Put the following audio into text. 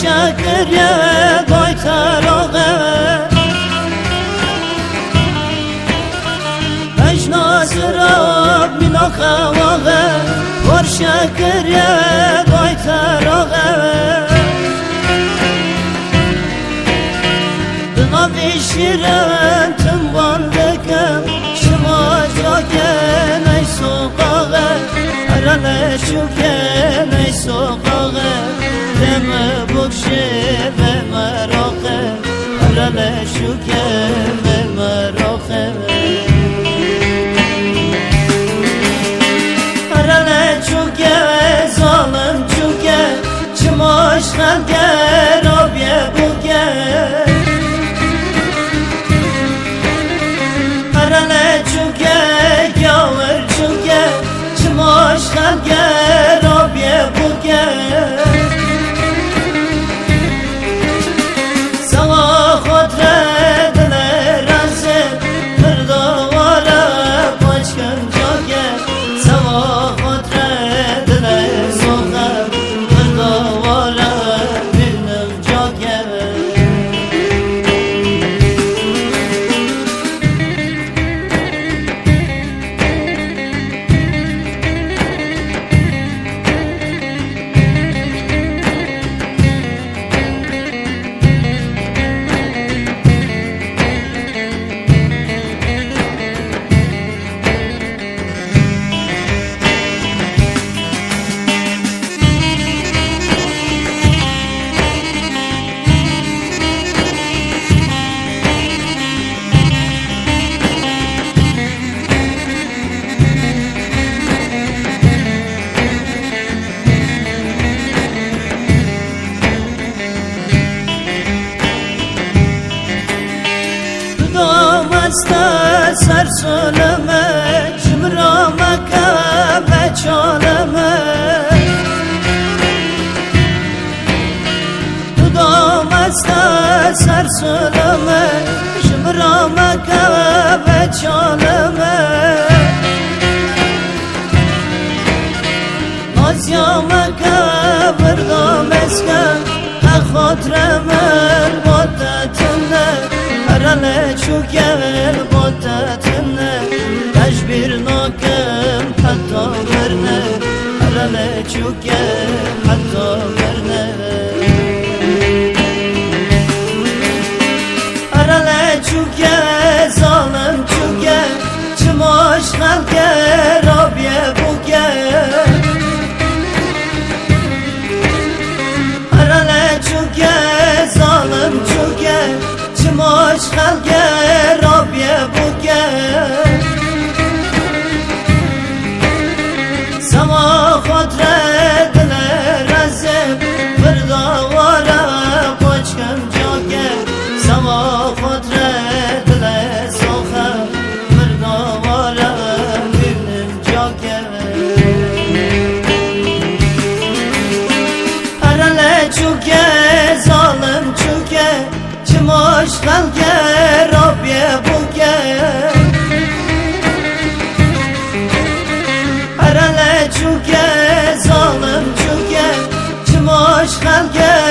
شکر یه بای تراغه اجناز راب مینا خواغه پر شکر یه بای تراغه دنابی شیرن تنبان دکم شما جاگه نیسو قاغه ارانه شوکه نیسو قاغه دم بکشه به مراخه ارانه شوکه به مراخه ارانه چوکه ظالم چوکه چماش خلگه رابیه بوکه ارانه چوکه گاور چوکه چماش خلگه رابیه بوکه سر سلمه جمرامك بچالمه دام است سر سلمه جمرامك بچالمه نازیامك بردام اسکم خاطرمه مدتنه ارانه چوکل مدتنه تجبیر ناکم حتی برنه ارانه چوکل حتی برنه ارانه چوکل ظالم چوکل چماش خلقه رابیه بوکه ارانه چوکل ظالم چوکل چماش خلقه رابیه بوکه سما خاطره دل رزم برداواره بچکم جاگه سما خاطره دل سوخم برداواره ببینم جاگه ارانه چوکه ظالم چوکه چماش خلقه رابیه بوکه ارانه چوکه ظالم چوکه چماش خلقه